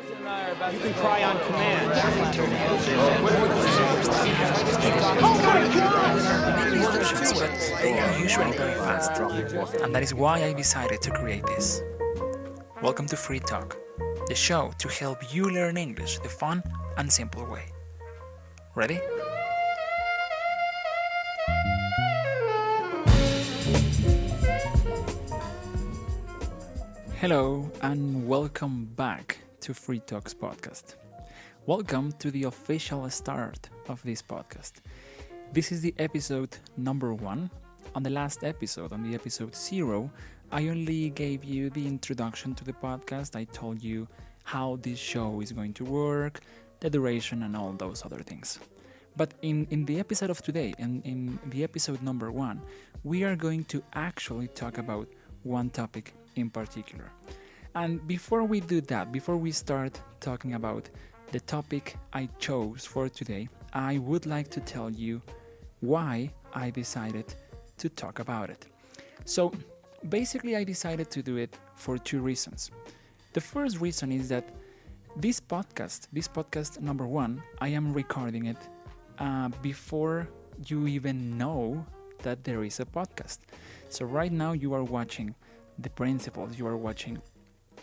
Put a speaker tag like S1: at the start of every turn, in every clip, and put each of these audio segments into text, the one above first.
S1: You can cry on command.
S2: But they are usually very fast, and that is why I decided to create this. Welcome to Free Talk, the show to help you learn English the fun and simple way. Ready? Hello and welcome back to Free Talks podcast. Welcome to the official start of this podcast. This is the episode number 1. On the last episode, on the episode 0, I only gave you the introduction to the podcast. I told you how this show is going to work, the duration and all those other things. But in the episode of today, and in the episode number 1, we are going to actually talk about one topic in particular. And before we do that, before we start talking about the topic I chose for today, I would like to tell you why I decided to talk about it. So basically I decided to do it for 2 reasons. The first reason is that this podcast number 1, I am recording it before you even know that there is a podcast. So right now you are watching the principles, you are watching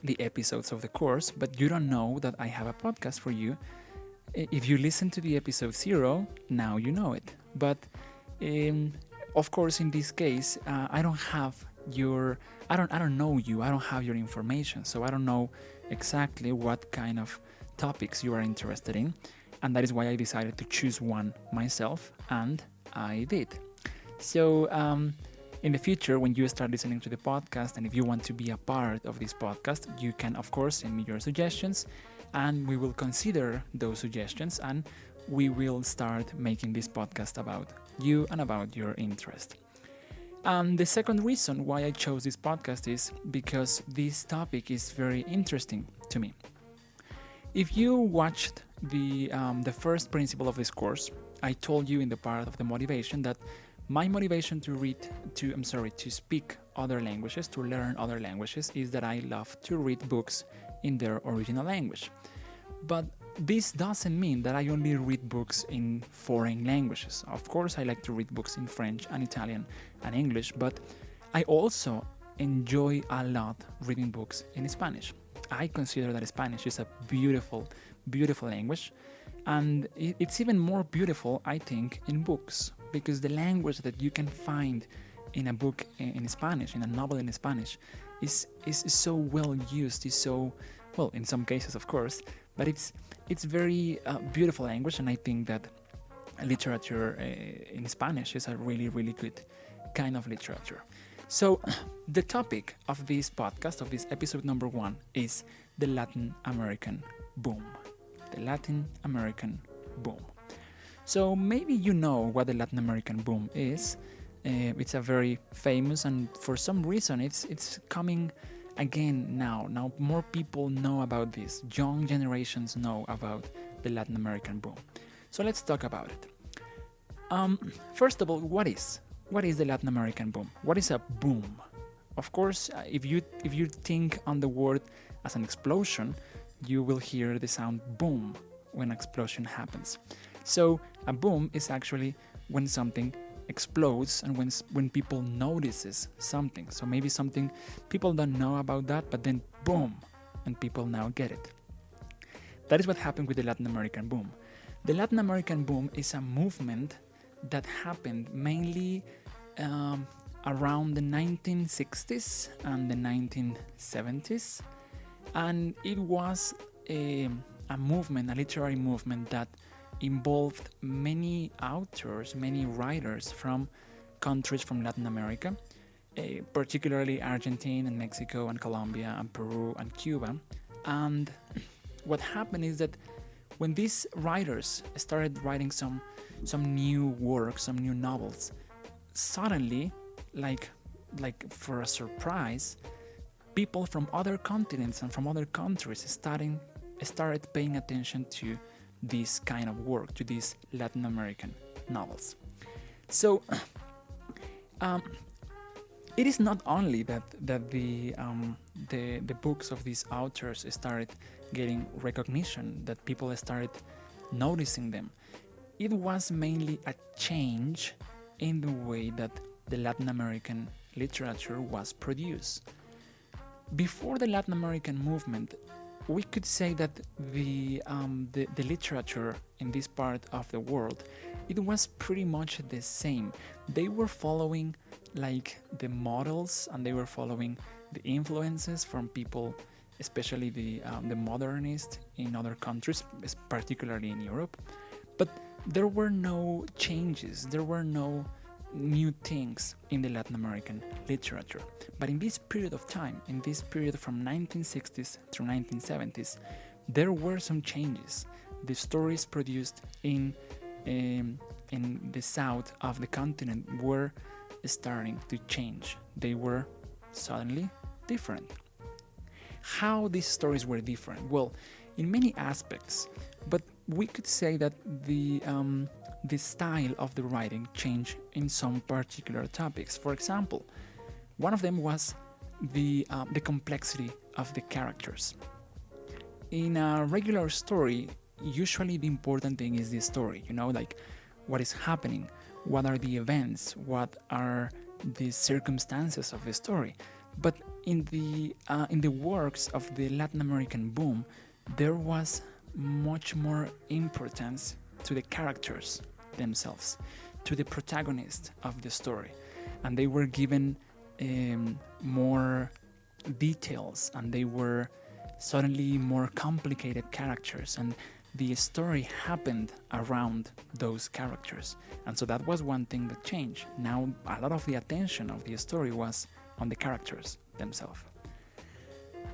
S2: the episodes of the course, but you don't know that I have a podcast for you. If you listen to the episode 0, now you know it. But of course, in this case, I don't know you. I don't have your information, so I don't know exactly what kind of topics you are interested in, and that is why I decided to choose one myself, and I did. So in the future, when you start listening to the podcast, and if you want to be a part of this podcast, you can, of course, send me your suggestions, and we will consider those suggestions, and we will start making this podcast about you and about your interest. And the second reason why I chose this podcast is because this topic is very interesting to me. If you watched the first principle of this course, I told you in the part of the motivation that my motivation to speak other languages, to learn other languages, is that I love to read books in their original language. But this doesn't mean that I only read books in foreign languages. Of course, I like to read books in French and Italian and English, but I also enjoy a lot reading books in Spanish. I consider that Spanish is a beautiful, beautiful language, and it's even more beautiful, I think, in books, because the language that you can find in a book in Spanish, in a novel in Spanish, is so well used, is so, well, in some cases, of course, but it's very beautiful language, and I think that literature in Spanish is a really, really good kind of literature. So the topic of this podcast, of this episode number 1, is the Latin American boom. The Latin American boom. So maybe you know what the Latin American boom is. It's a very famous, and for some reason it's coming again now. Now more people know about this. Young generations know about the Latin American boom. So let's talk about it. First of all, what is the Latin American boom? What is a boom? Of course, if you think on the word as an explosion, you will hear the sound boom when an explosion happens. So a boom is actually when something explodes and when people notices something. So maybe something people don't know about that, but then boom, and people now get it. That is what happened with the Latin American boom. The Latin American boom is a movement that happened mainly around the 1960s and the 1970s, and it was a movement, a literary movement that involved many authors, many writers from countries from Latin America, particularly Argentina and Mexico and Colombia and Peru and Cuba. And what happened is that when these writers started writing some new works, some new novels, suddenly, like for a surprise, people from other continents and from other countries started paying attention to this kind of work, to these Latin American novels. So it is not only that the books of these authors started getting recognition, that people started noticing them. It was mainly a change in the way that the Latin American literature was produced. Before the Latin American movement, we could say that the literature in this part of the world, it was pretty much the same. They were following like the models, and they were following the influences from people, especially the modernists in other countries, particularly in Europe. But there were no changes, there were no new things in the Latin American literature. But in this period of time, in this period from 1960s through 1970s, there were some changes. The stories produced in the south of the continent were starting to change. They were suddenly different. How these stories were different? Well, in many aspects, but we could say that the style of the writing changed in some particular topics. For example, one of them was the complexity of the characters. In a regular story, usually the important thing is the story, like what is happening, what are the events, what are the circumstances of the story. But in the works of the Latin American boom, there was much more importance to the characters themselves, to the protagonist of the story, and they were given more details, and they were suddenly more complicated characters, and the story happened around those characters. And so that was one thing that changed. Now a lot of the attention of the story was on the characters themselves.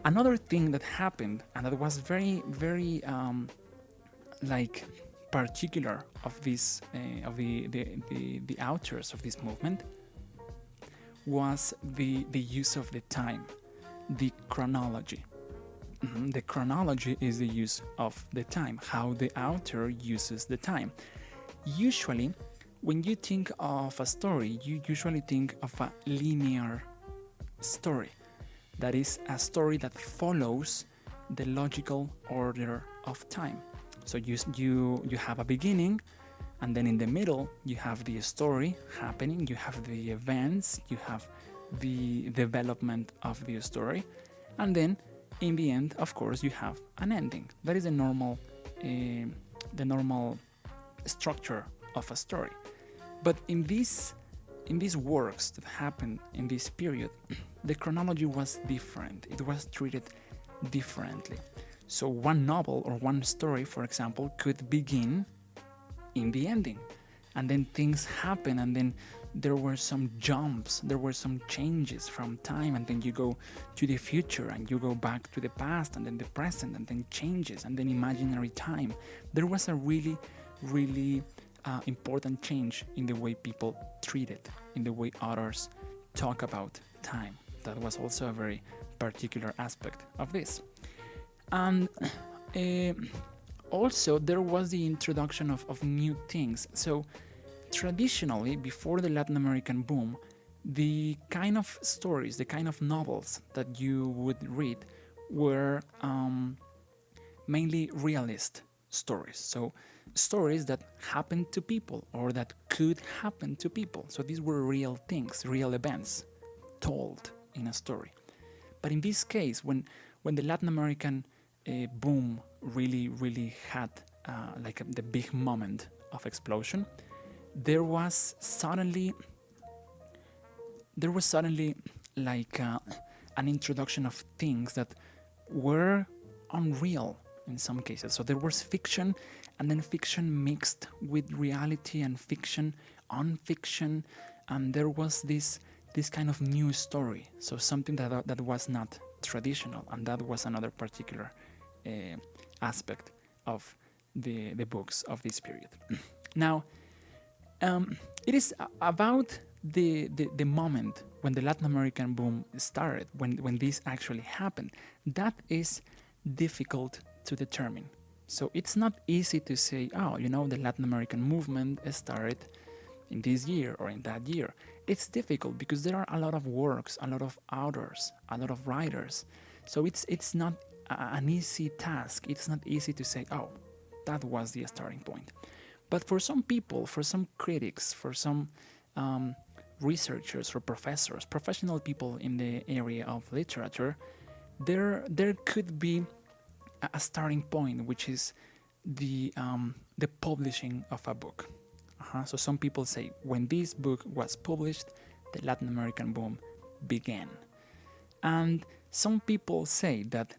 S2: Another thing that happened, and that was very, very particular of this of the authors of this movement, was the use of the time, the chronology. The chronology is the use of the time, how the author uses the time. Usually, when you think of a story, you usually think of a linear story. That is a story that follows the logical order of time. So you have a beginning, and then in the middle you have the story happening, you have the events, you have the development of the story, and then in the end, of course, you have an ending. That is the normal structure of a story. But in these works that happened in this period, the chronology was different. It was treated differently. So one novel or one story, for example, could begin in the ending, and then things happen, and then there were some jumps, there were some changes from time, and then you go to the future, and you go back to the past, and then the present, and then changes, and then imaginary time. There was a really, really important change in the way people treat it, in the way authors talk about time. That was also a very particular aspect of this. And also there was the introduction of new things. So traditionally, before the Latin American boom, the kind of stories, the kind of novels that you would read were mainly realist stories. So stories that happened to people, or that could happen to people. So these were real things, real events told in a story. But in this case, when the Latin American boom really had the big moment of explosion, there was suddenly an introduction of things that were unreal in some cases. So there was fiction, and then fiction mixed with reality, and fiction on fiction, and there was this kind of new story. So something that was not traditional, and that was another particular aspect of the books of this period. Now, it is about the moment when the Latin American boom started, when this actually happened, that is difficult to determine. So it's not easy to say, the Latin American movement started in this year or in that year. it's difficult because there are a lot of works, a lot of authors, a lot of writers. So it's not an easy task. It's not easy to say, oh, that was the starting point. But for some people, for some critics, for some researchers or professors, professional people in the area of literature, there could be a starting point, which is the publishing of a book. So some people say when this book was published, the Latin American boom began. And some people say that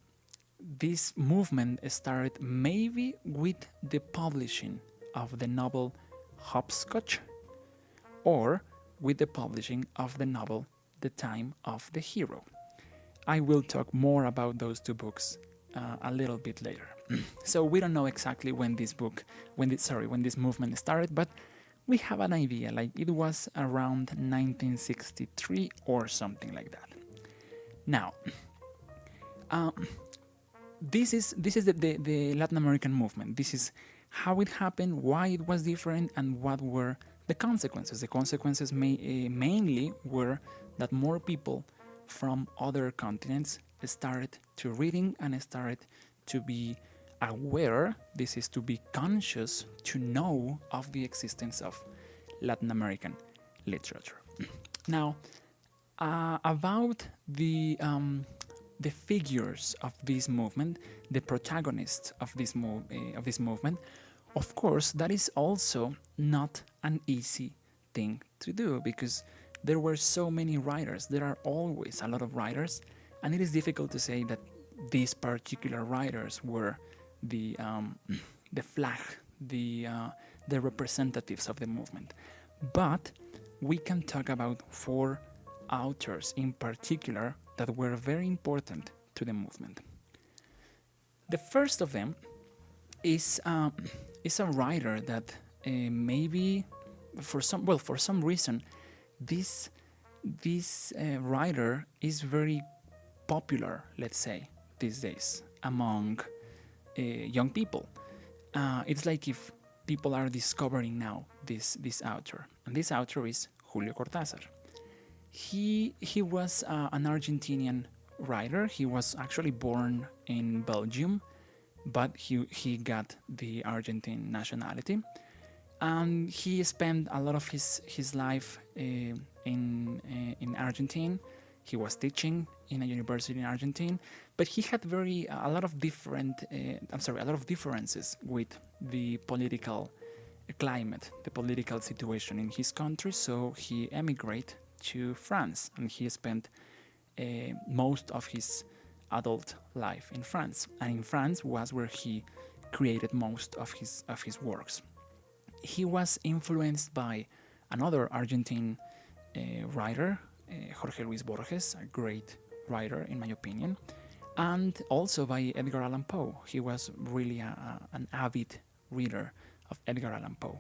S2: this movement started maybe with the publishing of the novel Hopscotch, or with the publishing of the novel The Time of the Hero. I will talk more about those two books a little bit later. So we don't know exactly when this movement started, but we have an idea, like it was around 1963 or something like that. Now, this is the Latin American movement. This is how it happened, why it was different, and what were the consequences. The consequences mainly were that more people from other continents started to reading and started to be aware, this is to be conscious, to know of the existence of Latin American literature. Now, about the figures of this movement, the protagonists of this movement, of course, that is also not an easy thing to do, because there were so many writers. There are always a lot of writers, and it is difficult to say that these particular writers were the flag, the representatives of the movement. But we can talk about 4 authors in particular that were very important to the movement. The first of them is a writer that maybe for some reason this writer is very popular, let's say, these days among young people. It's like if people are discovering now this author, and this author is Julio Cortázar. He was an Argentinian writer. He was actually born in Belgium, but he got the Argentine nationality, and he spent a lot of his life in Argentina. He was teaching in a university in Argentina, but he had a lot of differences with the political climate, the political situation in his country. So he emigrated to France, and he spent most of his adult life in France. And in France was where he created most of his works. He was influenced by another Argentine writer, Jorge Luis Borges, a great writer in my opinion, and also by Edgar Allan Poe. He was really an avid reader of Edgar Allan Poe,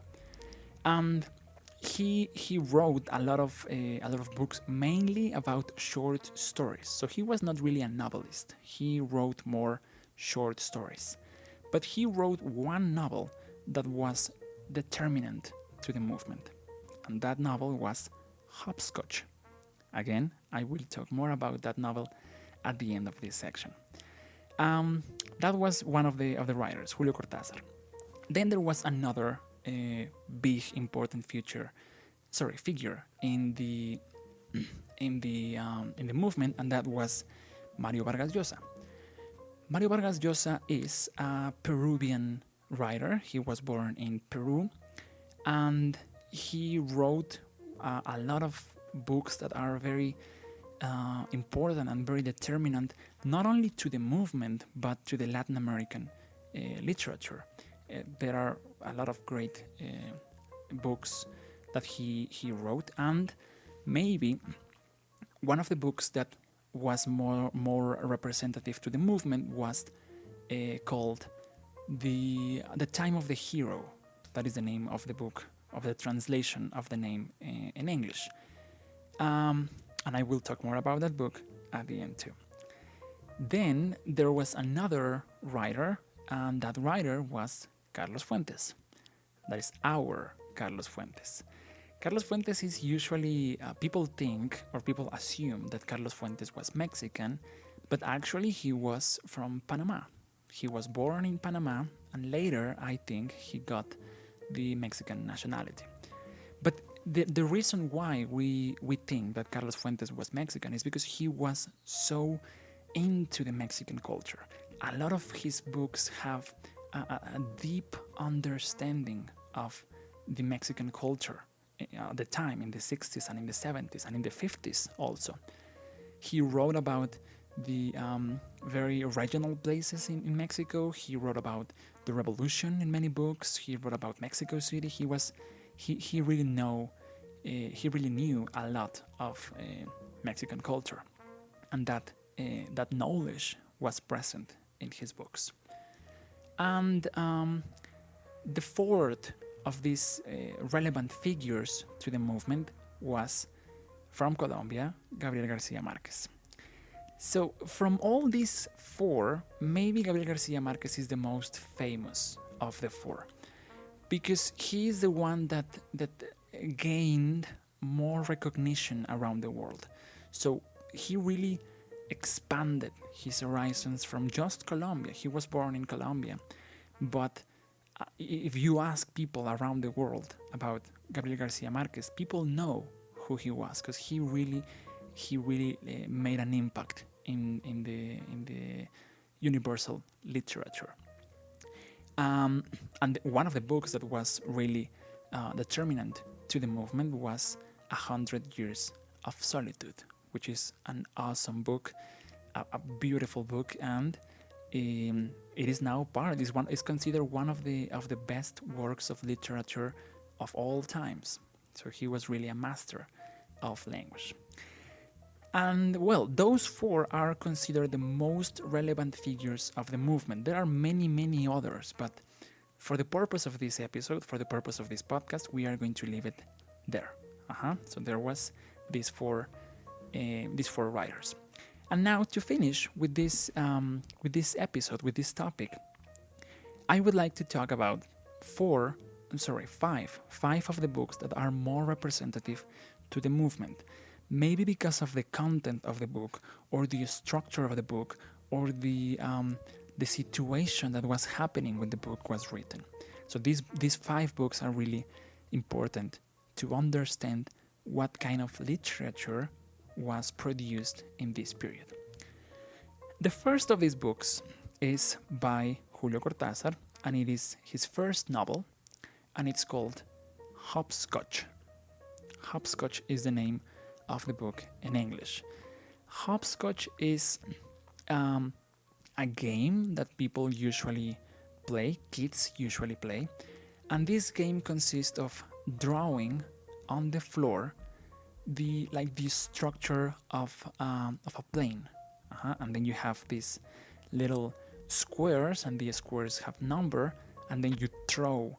S2: and he wrote a lot of books, mainly about short stories. So he was not really a novelist. He wrote more short stories, but he wrote one novel that was determinant to the movement, and that novel was Hopscotch. Again, I will talk more about that novel at the end of this section. That was one of the writers, Julio Cortázar. Then there was another big important figure in the movement, and that was Mario Vargas Llosa. Mario Vargas Llosa is a Peruvian writer. He was born in Peru, and he wrote a lot of books that are very important and very determinant, not only to the movement but to the Latin American literature. There are a lot of great books that he wrote, and maybe one of the books that was more representative to the movement was called the Time of the Hero. That is the name of the book, of the translation of the name in English. And I will talk more about that book at the end too. Then there was another writer, and that writer was Carlos Fuentes. That is our Carlos Fuentes. Carlos Fuentes is usually, people think or people assume that Carlos Fuentes was Mexican, but actually he was from Panama. He was born in Panama, and later I think he got the Mexican nationality. But the reason why we think that Carlos Fuentes was Mexican is because he was so into the Mexican culture. A lot of his books have a deep understanding of the Mexican culture at the time, in the 60s and in the 70s and in the 50s also. He wrote about the very regional places in Mexico. He wrote about the revolution in many books. He wrote about Mexico City. He really knew a lot of Mexican culture, and that knowledge was present in his books. And the fourth of these relevant figures to the movement was from Colombia, Gabriel Garcia Marquez. So from all these four, maybe Gabriel Garcia Marquez is the most famous of the four, because he is the one that gained more recognition around the world. So he really expanded his horizons from just Colombia. He was born in Colombia, but if you ask people around the world about Gabriel Garcia Marquez, people know who he was, because he really made an impact in the universal literature. And one of the books that was really determinant to the movement was 100 Years of Solitude, which is an awesome book, a beautiful book, and it is now part. Is considered one of the best works of literature of all times. So he was really a master of language. And well, those four are considered the most relevant figures of the movement. There are many others, but for the purpose of this episode, for the purpose of this podcast, we are going to leave it there. So there was these four writers. And now to finish with this episode, with this topic, I would like to talk about five of the books that are more representative to the movement. Maybe because of the content of the book, or the structure of the book, or the situation that was happening when the book was written. So these 5 books are really important to understand what kind of literature was produced in this period. The first of these books is by Julio Cortázar, and it is his first novel, and it's called Hopscotch. Hopscotch is the name of the book in English. Hopscotch is a game that people usually play, kids usually play, and this game consists of drawing on the floor the structure of a plane, and then you have these little squares, and the squares have number, and then you throw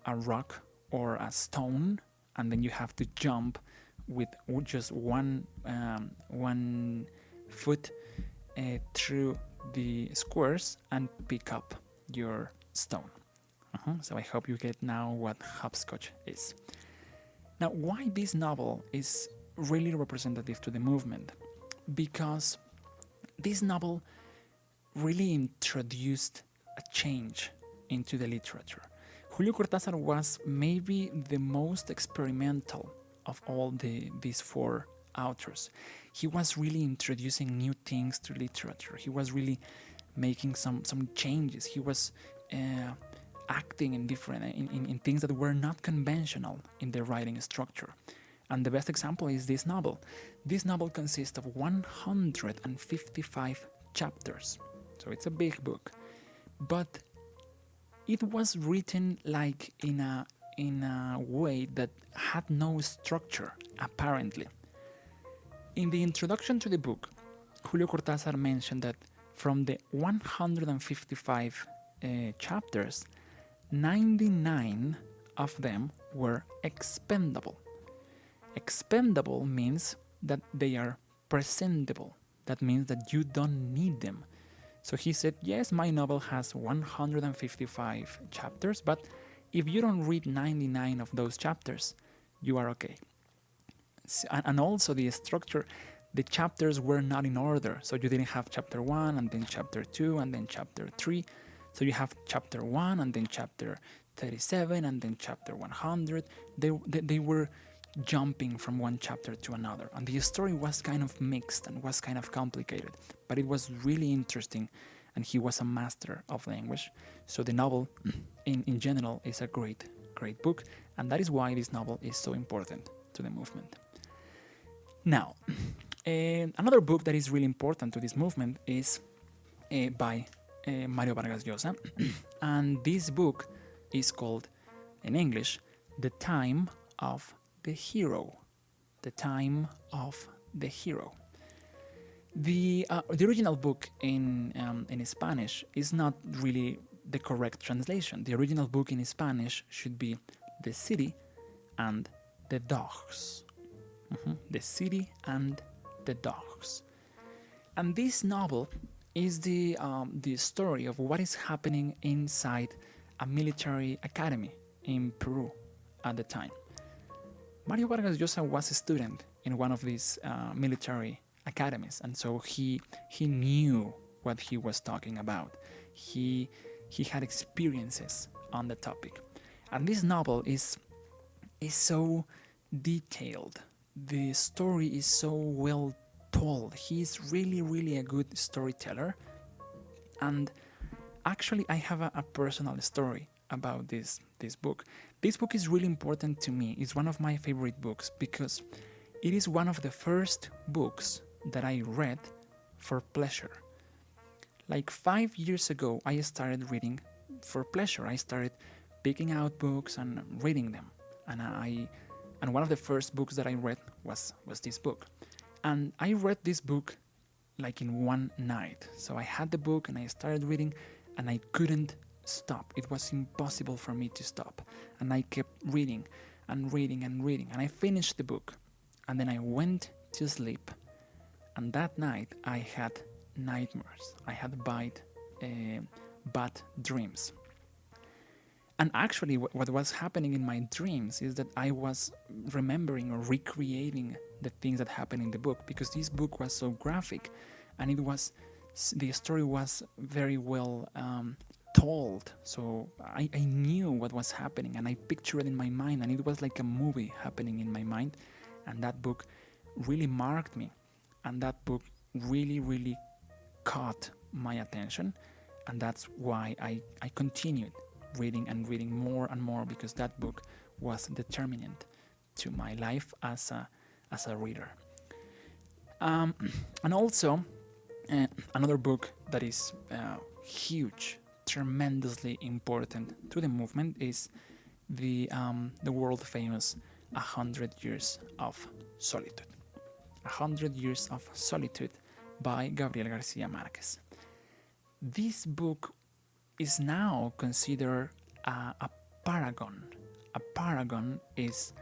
S2: a rock or a stone, and then you have to jump with just one foot through the squares and pick up your stone. So I hope you get now what hopscotch is. Now, why this novel is really representative to the movement? Because this novel really introduced a change into the literature. Julio Cortázar was maybe the most experimental of all these 4 authors. He was really introducing new things to literature. He was really making some changes. He was acting in different in things that were not conventional in the writing structure. And the best example is this novel. This novel consists of 155 chapters. So it's a big book. But it was written like in a way that had no structure, apparently. In the introduction to the book, Julio Cortázar mentioned that from the 155 chapters, 99 of them were expendable. Expendable means that they are presentable. That means that you don't need them. So he said, yes, my novel has 155 chapters, but if you don't read 99 of those chapters, you are okay. And also the structure, the chapters were not in order. So you didn't have chapter 1 and then chapter 2 and then chapter 3. So you have chapter 1 and then chapter 37 and then chapter 100. They were jumping from one chapter to another. And the story was kind of mixed and was kind of complicated. But it was really interesting. And he was a master of language. So the novel, in general, is a great book. And that is why this novel is so important to the movement. Now, another book that is really important to this movement is by Mario Vargas Llosa. And this book is called, in English, The Time of the Hero. The Time of the Hero. The original book in Spanish is not really the correct translation. The original book in Spanish should be The City and the Dogs. The City and the Dogs. And this novel is the story of what is happening inside a military academy in Peru at the time. Mario Vargas Llosa was a student in one of these military academies, and so he knew what he was talking about. He had experiences on the topic, and this novel is so detailed. The story is so well told. He's really a good storyteller. And actually, I have a personal story about this book. This book is really important to me. It's one of my favorite books because it is one of the first books that I read for pleasure. Like 5 years ago, I started reading for pleasure. I started picking out books and reading them. And one of the first books that I read was this book. And I read this book like in one night. So I had the book and I started reading and I couldn't stop. It was impossible for me to stop. And I kept reading and reading and reading. And I finished the book. And then I went to sleep. And that night I had nightmares. I had bad dreams. And actually what was happening in my dreams is that I was remembering or recreating the things that happened in the book, because this book was so graphic and the story was very well told. So I knew what was happening and I pictured it in my mind, and it was like a movie happening in my mind. And that book really marked me, and that book really caught my attention, and that's why I continued reading and reading more and more, because that book was determinant to my life as a reader. And also another book that is huge, tremendously important to the movement is the world famous 100 Years of Solitude. 100 Years of Solitude by Gabriel Garcia Marquez. This book is now considered a paragon. A paragon is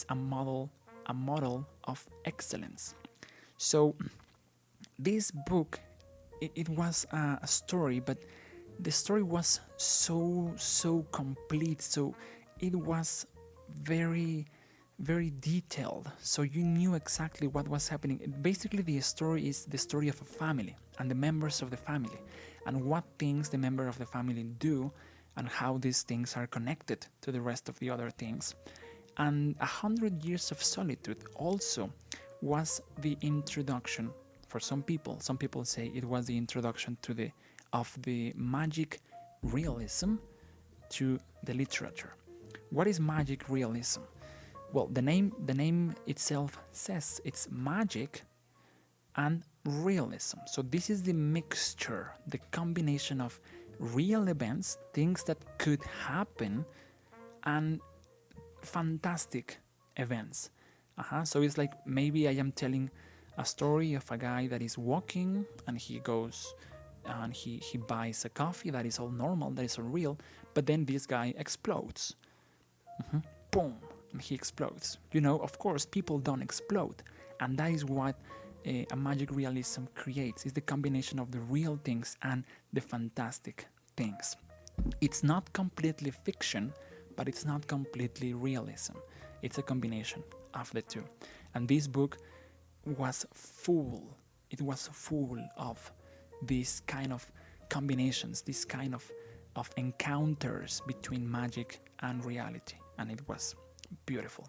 S2: a model of excellence. So this book, it was a story, but the story was so complete. So it was very detailed. So you knew exactly what was happening. Basically, the story is the story of a family and the members of the family, and what things the member of the family do, and how these things are connected to the rest of the other things. And 100 Years of Solitude also was the introduction for some people. Some people say it was the introduction of the magic realism to the literature. What is magic realism? Well, the name itself says it's magic and realism. So this is the mixture, the combination of real events, things that could happen, and fantastic events. So it's like maybe I am telling a story of a guy that is walking and he goes and he buys a coffee that is all normal, that is all real, but then this guy explodes. Boom, and he explodes. Of course, people don't explode, and that is what a magic realism creates, is the combination of the real things and the fantastic things. It's not completely fiction, but it's not completely realism. It's a combination of the two. And this book was full. It was full of these kind of combinations, this kind of encounters between magic and reality. And it was beautiful.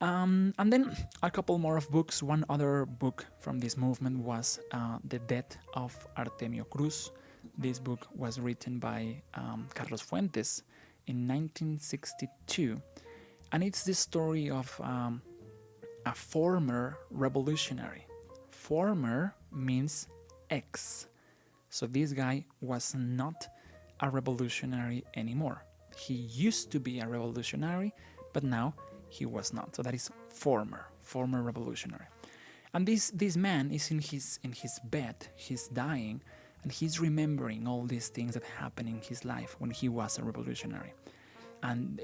S2: And then a couple more of books. One other book from this movement was The Death of Artemia Cruz. This book was written by Carlos Fuentes in 1962. And it's the story of a former revolutionary. Former means ex. So this guy was not a revolutionary anymore. He used to be a revolutionary, but now he was not. So that is former revolutionary. And this man is in his bed, he's dying, and he's remembering all these things that happened in his life when he was a revolutionary. And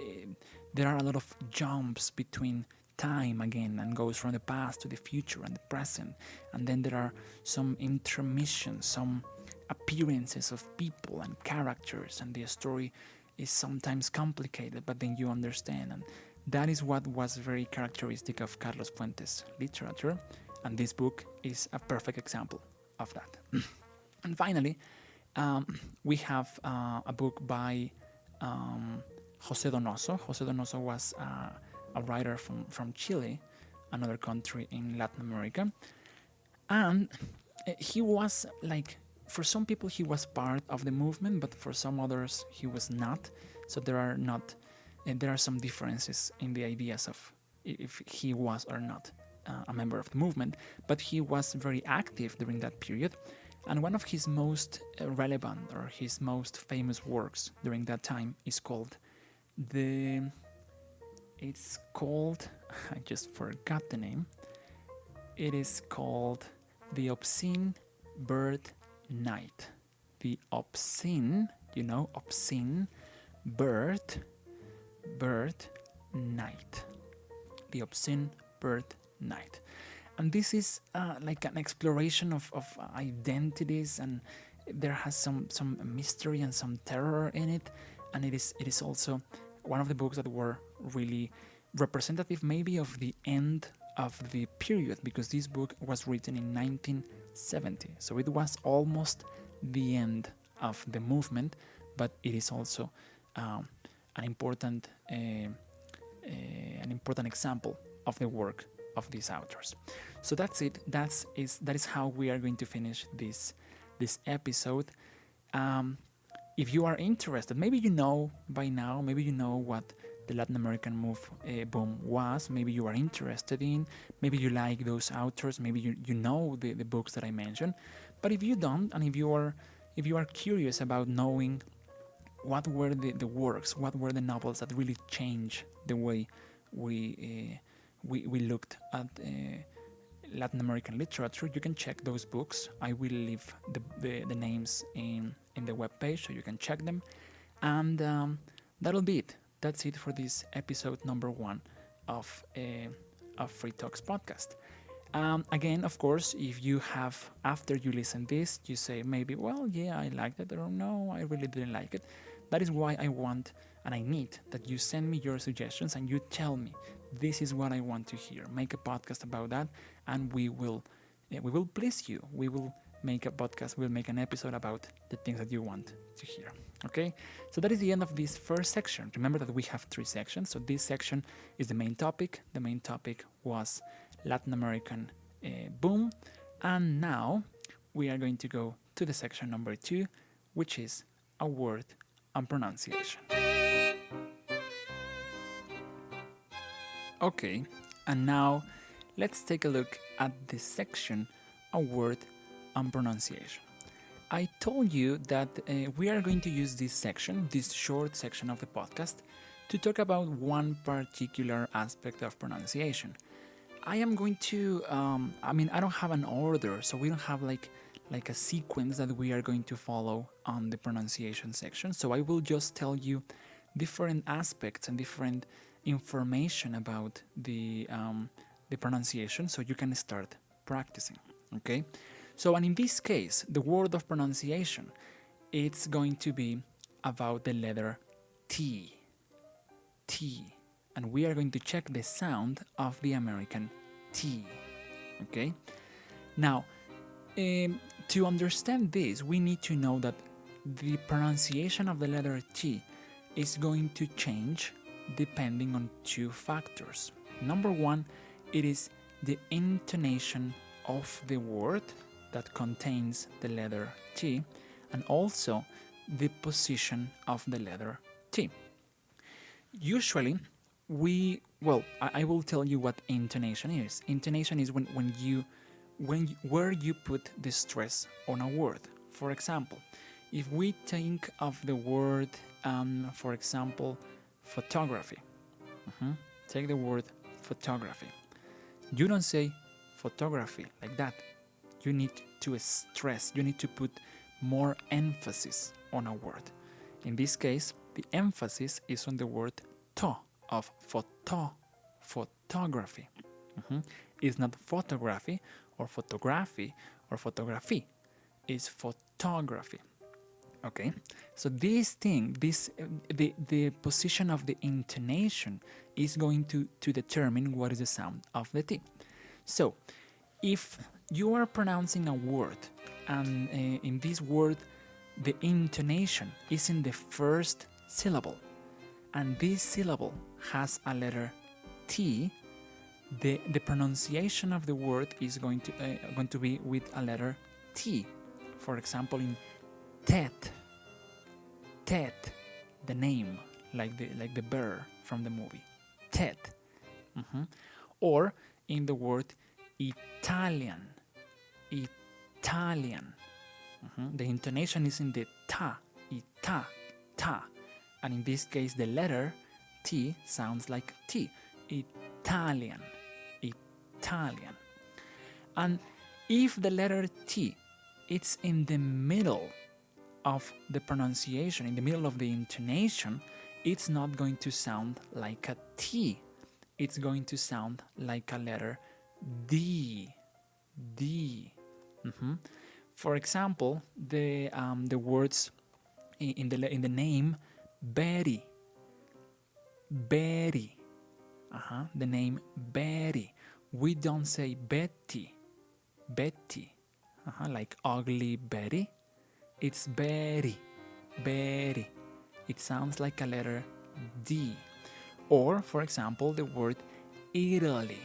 S2: there are a lot of jumps between time again, and goes from the past to the future and the present. And then there are some intermissions, some appearances of people and characters, and the story is sometimes complicated, but then you understand. And that is what was very characteristic of Carlos Fuentes' literature, and this book is a perfect example of that. And finally, we have a book by José Donoso. José Donoso was a writer from Chile, another country in Latin America. And he was like, for some people he was part of the movement, but for some others he was not. So there are some differences in the ideas of if he was or not a member of the movement, but he was very active during that period. And one of his most relevant or his most famous works during that time is called I just forgot the name. It is called The Obscene Bird Night. The Obscene, Obscene Bird Night. The Obscene Bird Night. And this is like an exploration of identities, and there has some mystery and some terror in it. And it is also one of the books that were really representative maybe of the end of the period, because this book was written in 1970. So it was almost the end of the movement, but it is also an important example of the work of these authors. So that's it. That is how we are going to finish this episode. If you are interested, maybe you know by now, maybe you know what the Latin American boom was, maybe you are interested in, maybe you like those authors, maybe you know the books that I mentioned. But if you don't, and if you are curious about knowing what were the works, what were the novels that really changed the way we looked at Latin American literature, you can check those books. I will leave the names in the webpage so you can check them. And that'll be it. That's it for this episode number 1 of Free Talks podcast. Again, of course, if you have, after you listen this, you say maybe, well, yeah, I liked it, or no, I really didn't like it. That is why I want and I need that you send me your suggestions and you tell me, this is what I want to hear. Make a podcast about that, and we will please you. We will make a podcast, we'll make an episode about the things that you want to hear. Okay? So that is the end of this first section. Remember that we have 3 sections. So this section is the main topic. The main topic was Latin American boom. And now we are going to go to the section number 2, which is a word and pronunciation. Okay, and now let's take a look at this section, a word and pronunciation. I told you that we are going to use this section, this short section of the podcast, to talk about one particular aspect of pronunciation. I am going to, I don't have an order, so we don't have like a sequence that we are going to follow on the pronunciation section. So I will just tell you different aspects and different information about the pronunciation, so you can start practicing. Okay, so and in this case, the word of pronunciation, it's going to be about the letter T. and we are going to check the sound of the American T. Okay? Now, to understand this, we need to know that the pronunciation of the letter T is going to change depending on two factors. Number one, it is the intonation of the word that contains the letter T, and also the position of the letter T. Usually, I will tell you what intonation is. Intonation is where you put the stress on a word. For example, if we think of the word, for example, photography. Take the word photography. You don't say photography like that. You need to stress, you need to put more emphasis on a word. In this case, the emphasis is on the word to of photography. It's not photography or photography or photography. It's photography. Okay, so this thing, the position of the intonation is going to determine what is the sound of the T. So, if you are pronouncing a word and in this word the intonation is in the first syllable and this syllable has a letter T, the pronunciation of the word is going to be with a letter T. For example, in Ted, the name, like the bear from the movie, Ted. Or in the word Italian. The intonation is in the ta, ta, and in this case the letter T sounds like T, Italian. And if the letter T it's in the middle of the pronunciation, in the middle of the intonation, it's not going to sound like a T. It's going to sound like a letter D. For example, the words in the name Betty. The name Betty. We don't say Betty. Like ugly Betty. It's Betty. It sounds like a letter D. Or, for example, the word Italy,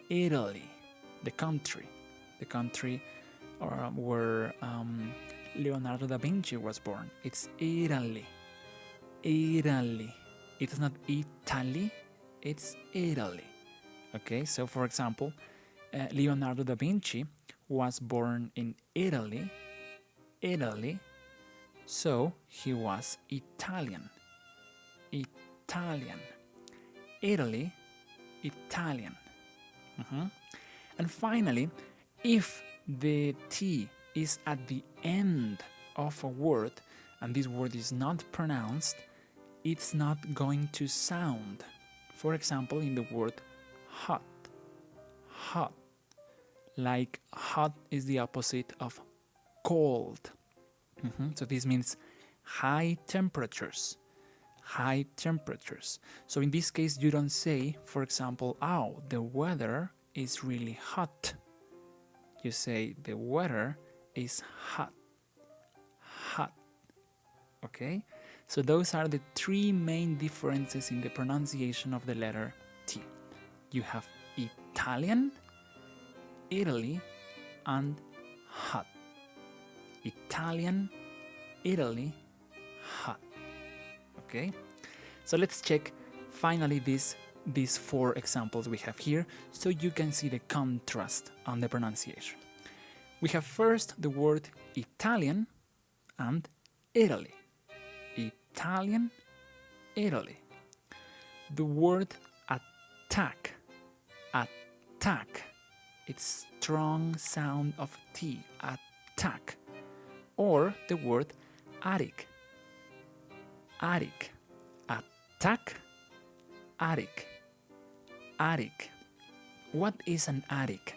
S2: the country where Leonardo da Vinci was born. It's Italy. It's not Italy, it's Italy. Okay, so for example, Leonardo da Vinci was born in Italy, so he was Italian. Italy, Italian. And finally, if the T is at the end of a word and this word is not pronounced, it's not going to sound. For example, in the word hot. Like hot is the opposite of cold. So this means high temperatures. So in this case, you don't say, for example, oh, the weather is really hot. You say the weather is hot. Okay? So those are the three main differences in the pronunciation of the letter T. You have Italian, Italy, and hot. Italian, Italy, hot. Okay? So let's check finally these four examples we have here so you can see the contrast on the pronunciation. We have first the word Italian and Italy. Italian, Italy. The word attack. It's strong sound of T. Attack. Or the word attic. Attack, attic. What is an attic?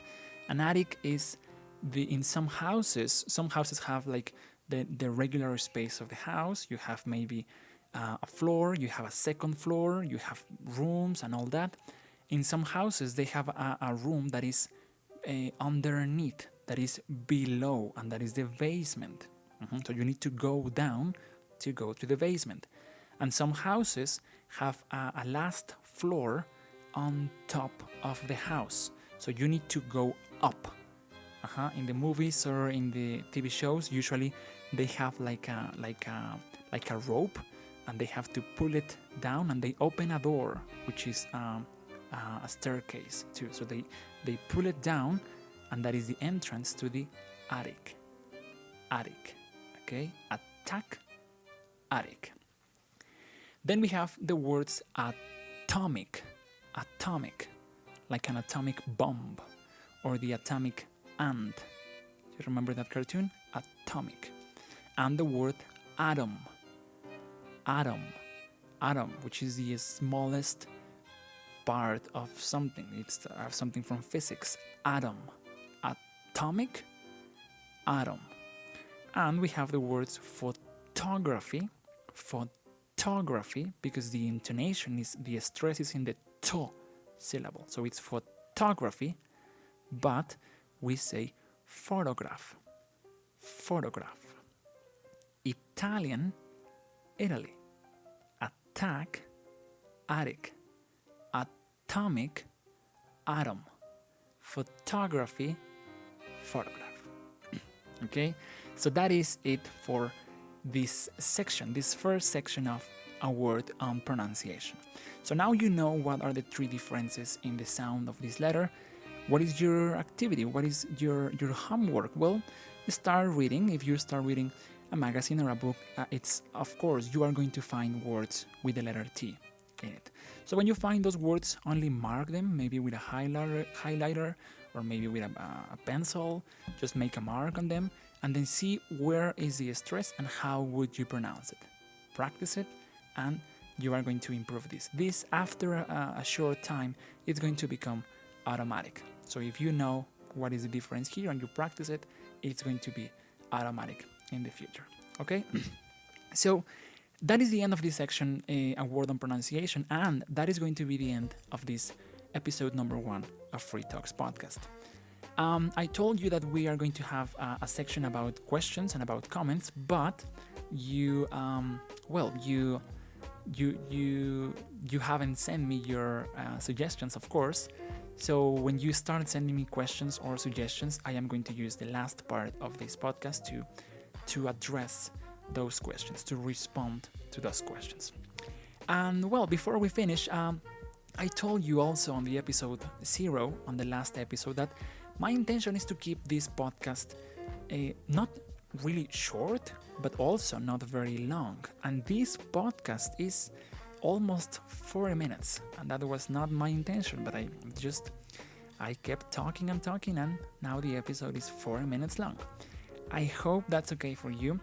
S2: An attic is in some houses have like the regular space of the house. You have maybe a floor, you have a second floor, you have rooms and all that. In some houses, they have a room that is underneath, that is below, and that is the basement. So you need to go down to go to the basement. And some houses have a last floor on top of the house, so you need to go up. In the movies or in the TV shows, usually they have like a rope, and they have to pull it down, and they open a door, which is a staircase too. So they pull it down, and that is the entrance to the attic. Okay, attic. Then we have the words atomic, like an atomic bomb, or the atomic ant. You remember that cartoon? Atomic. And the word atom, which is the smallest part of something. It's something from physics. Atom, atomic, atom. And we have the words photography, because the intonation is, the stress is in the to syllable. So it's photography, but we say photograph. Italian, Italy. Attack, attic. Atomic, atom. Photography, photograph. Okay, so that is it for this section, this first section of a word on pronunciation. So now you know what are the three differences in the sound of this letter. What is your activity? What is your homework? Well, start reading. If you start reading a magazine or a book, it's, of course, you are going to find words with the letter T in it. So when you find those words, only mark them, maybe with a highlighter or maybe with a pencil. Just make a mark on them, and then see where is the stress and how would you pronounce it. Practice it, and you are going to improve this. This, after a short time, it's going to become automatic. So if you know what is the difference here and you practice it, it's going to be automatic in the future. Okay? So that is the end of this section, a word on pronunciation, and that is going to be the end of this episode number 1 of Free Talks podcast. I told you that we are going to have a section about questions and about comments, but you haven't sent me your suggestions, of course. So when you start sending me questions or suggestions, I am going to use the last part of this podcast to address those questions, to respond to those questions. And well, before we finish, I told you also on the episode 0, on the last episode, that my intention is to keep this podcast not really short, but also not very long. And this podcast is almost 40 minutes, and that was not my intention, but I kept talking, and now the episode is 40 minutes long. I hope that's okay for you.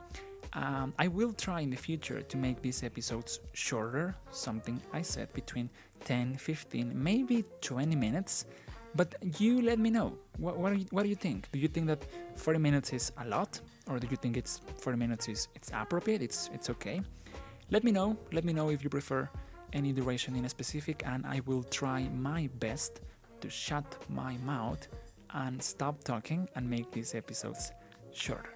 S2: I will try in the future to make these episodes shorter, something I said between 10, 15, maybe 20 minutes. But you let me know. What do you think? Do you think that 40 minutes is a lot? Or do you think 40 minutes it's appropriate, it's okay? Let me know. Let me know if you prefer any duration in a specific, and I will try my best to shut my mouth and stop talking and make these episodes shorter.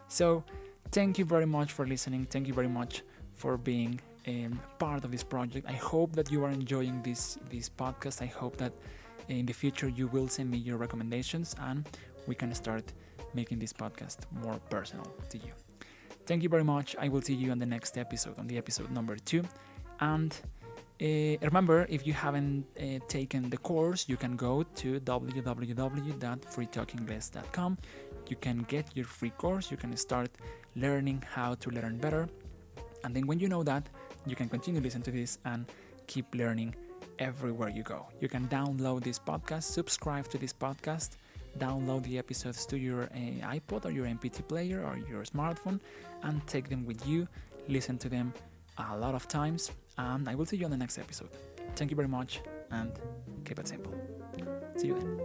S2: So thank you very much for listening. Thank you very much for being part of this project. I hope that you are enjoying this podcast. I hope that in the future you will send me your recommendations and we can start making this podcast more personal to you. Thank you very much. I will see you on the next episode, on the episode number 2. And remember, if you haven't taken the course, you can go to www.freetalkenglish.com. You can get your free course. You can start learning how to learn better. And then when you know that, you can continue listening to this and keep learning everywhere you go. You can download this podcast, subscribe to this podcast, download the episodes to your iPod or your MP3 player or your smartphone, and take them with you. Listen to them a lot of times, and I will see you on the next episode. Thank you very much, and keep it simple. See you then.